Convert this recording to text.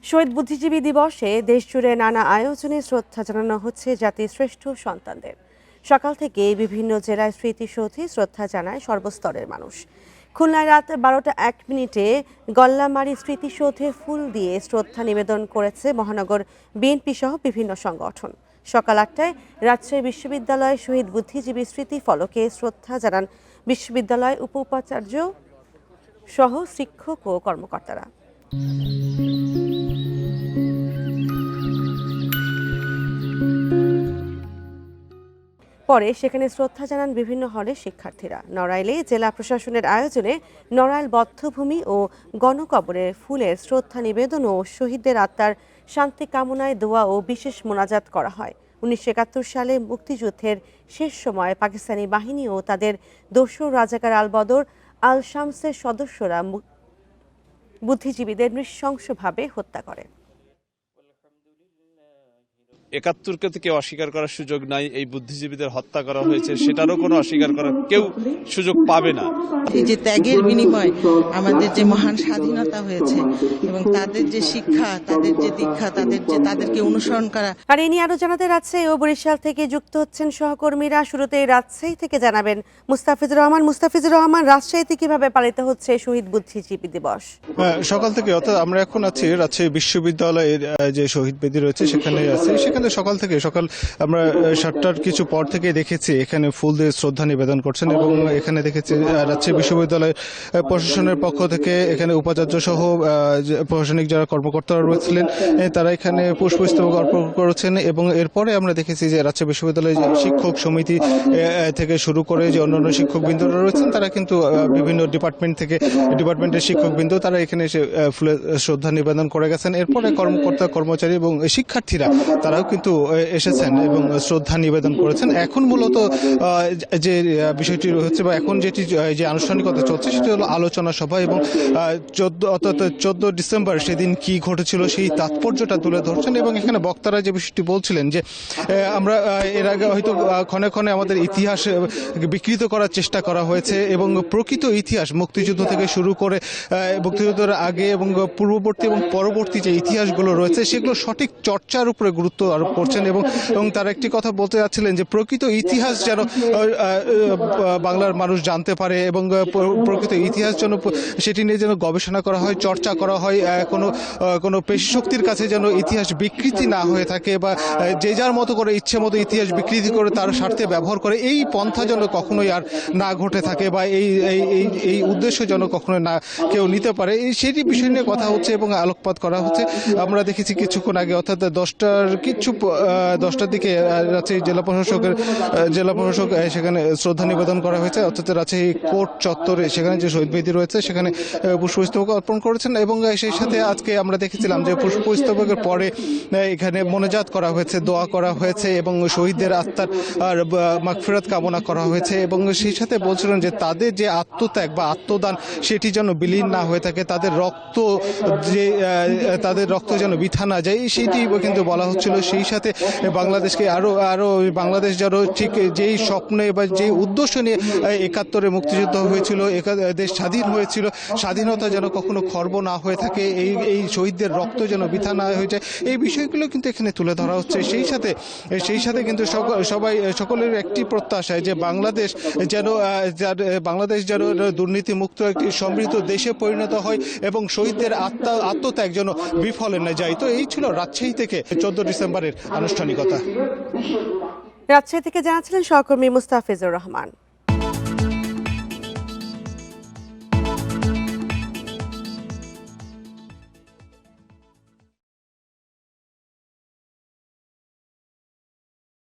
শহীদ বুদ্ধিজীবী দিবসে দেশজুড়ে নানা আয়োজনে শ্রদ্ধা জানানো হচ্ছে জাতির শ্রেষ্ঠ সন্তানদের। সকাল থেকে বিভিন্ন জেলায় স্মৃতিসৌধে শ্রদ্ধা জানায় সর্বস্তরের মানুষ। খুলনায় রাত 12:01 গল্লামারী স্মৃতিসৌধে ফুল দিয়ে শ্রদ্ধা নিবেদন করেছে মহানগর বিএনপি সহ বিভিন্ন সংগঠন। সকাল 8টায় রাজশাহী বিশ্ববিদ্যালয় শহীদ বুদ্ধিজীবী স্মৃতি ফলকে শ্রদ্ধা জানান বিশ্ববিদ্যালয় উপাচার্য সহ শিক্ষক ও কর্মকর্তারা। পরে সেখানে শ্রদ্ধা জানান বিভিন্ন হলের শিক্ষার্থীরা। নড়াইলে জেলা প্রশাসনের আয়োজনে নড়াইল বধ্যভূমি ও গণকবরে ফুলের শ্রদ্ধা নিবেদন ও শহীদদের আত্মার শান্তি কামনায় দোয়া ও বিশেষ মোনাজাত করা হয়। 1971 সালে মুক্তিযুদ্ধের শেষ সময়ে পাকিস্তানি বাহিনী ও তাদের দোসর রাজাকার আল বদর আল শামসের সদস্যরা বুদ্ধিজীবীদের নৃশংসভাবে হত্যা করে। 71কে তো কেউ অস্বীকার করার সুযোগ নাই। এই বুদ্ধিজীবীদের হত্যা করা হয়েছে সেটারও কোনো অস্বীকার করার কেউ সুযোগ পাবে না। এই যে ত্যাগের বিনিময় আমাদের যে মহান স্বাধীনতা হয়েছে এবং তাদের যে শিক্ষা, তাদের যে দীক্ষা, তাদেরকে অনুসরণ করা। আর এ নিয়ে আরো জানাতে রাজশাহী ও বরিশাল থেকে যুক্ত হচ্ছেন সহকর্মীরা। শুরুতেই রাজশাহী থেকে জানাবেন মুস্তাফিজুর রহমান। মুস্তাফিজুর রহমান, রাজশাহীতে কিভাবে পালিত হচ্ছে শহীদ বুদ্ধিজীবী দিবস? সকাল থেকে, অর্থাৎ আমরা এখন আছি রাজশাহী বিশ্ববিদ্যালয়ের যে শহীদ বেদি রয়েছে সেখানে আছি। সেখানে সকাল আমরা 7টার কিছু পর থেকে দেখেছি এখানে ফুল দিয়ে শ্রদ্ধা নিবেদন করছেন এবং এখানে দেখেছি রাজশাহী বিশ্ববিদ্যালয়ের প্রশাসনের পক্ষ থেকে এখানে উপাচার্য সহ প্রশাসনিক যারা কর্মকর্তারা রয়েছিলেন তারা এখানে পুষ্পস্তবক অর্পণ করেছেন এবং এরপরে আমরা দেখেছি যে রাজশাহী বিশ্ববিদ্যালয়ের শিক্ষক সমিতি থেকে শুরু করে যে অন্যান্য শিক্ষকবৃন্দরা রয়েছেন তারা কিন্তু বিভিন্ন ডিপার্টমেন্টের শিক্ষকবৃন্দ তারা এখানে এসে ফুলের শ্রদ্ধা নিবেদন করে গেছেন। এরপরে কর্মকর্তা কর্মচারী এবং শিক্ষার্থীরা তারাও কিন্তু এসেছেন এবং শ্রদ্ধা নিবেদন করেছেন। এখন মূলত যে বিষয়টি হচ্ছে বা এখন যে আনুষ্ঠানিকতা চলছে সেটি হলো আলোচনা সভা এবং 14 ডিসেম্বর সেদিন কি ঘটেছিল সেই তাৎপর্যটা তুলে ধরছেন এবং এখানে বক্তারা যে বিষয়টি বলছিলেন যে আমরা এর আগে হয়তো ক্ষণে ক্ষণে আমাদের ইতিহাস বিকৃত করার চেষ্টা করা হয়েছে এবং প্রকৃত ইতিহাস মুক্তিযুদ্ধ থেকে শুরু করে মুক্তিযুদ্ধের আগে এবং পূর্ববর্তী এবং পরবর্তী যে ইতিহাসগুলো রয়েছে সেগুলো সঠিক চর্চার উপরে গুরুত্ব আরোপ করছেন এবং তারা একটি কথা বলতে যাচ্ছিলেন যে প্রকৃত ইতিহাস যেন বাংলার মানুষ জানতে পারে এবং প্রকৃত ইতিহাস যেন সেটি নিয়ে যেন গবেষণা করা হয়, চর্চা করা হয়, কোনো পেশি শক্তির কাছে যেন ইতিহাস বিকৃতি না হয়ে থাকে বা যে যার মতো করে ইচ্ছে মতো ইতিহাস বিকৃতি করে তার স্বার্থে ব্যবহার করে এই পন্থা যেন কখনোই আর না ঘটে থাকে বা এই উদ্দেশ্য যেন কখনো না কেউ নিতে পারে সেটি বিষয় নিয়ে কথা হচ্ছে এবং আলোকপাত করা হচ্ছে। আমরা দেখেছি কিছুক্ষণ আগে অর্থাৎ 10টার দিকে রাজশাহী জেলা প্রশাসক সেখানে শ্রদ্ধা নিবেদন করা হয়েছে অর্থাৎ রাজশাহী কোর্ট চত্বরে সেখানে যে শহীদ বেদি রয়েছে সেখানে পুষ্পস্তবক অর্পণ করেছেন এবং সেই সাথে আজকে আমরা দেখেছিলাম যে পুষ্পস্তবকের পরে এখানে মোনাজাত করা হয়েছে, দোয়া করা হয়েছে এবং শহীদদের আত্মার মাগফিরাত কামনা করা হয়েছে এবং সেই সাথে বলছিলেন যে তাদের যে আত্মত্যাগ বা আত্মদান সেটি যেন বিলীন না হয়ে থাকে, তাদের রক্ত যেন বৃথা না যায় সেটি কিন্তু বলা হচ্ছিল। সেই সাথে বাংলাদেশকে আরো বাংলাদেশ যেন ঠিক যেই স্বপ্নে বা যেই উদ্দেশ্য নিয়ে 71-এ মুক্তিযুদ্ধ হয়েছিল, দেশ স্বাধীন হয়েছিল, স্বাধীনতা যেন কখনো খর্ব না হয়ে থাকে, এই শহীদদের রক্ত যেন বৃথা না হয়ে যায় এই বিষয়গুলো কিন্তু এখানে তুলে ধরা হচ্ছে। সেই সাথে কিন্তু সকলের একটি প্রত্যাশায় যে বাংলাদেশ যেন দুর্নীতিমুক্ত একটি সমৃদ্ধ দেশে পরিণত হয় এবং শহীদদের আত্মত্যাগ যেন বিফলে না যায়। তো এই ছিল রাজশাহী থেকে 14 ডিসেম্বরের আনুষ্ঠানিকতা। রাজশাহী থেকে জানাচ্ছিলেন সহকর্মী মুস্তাফিজুর রহমান।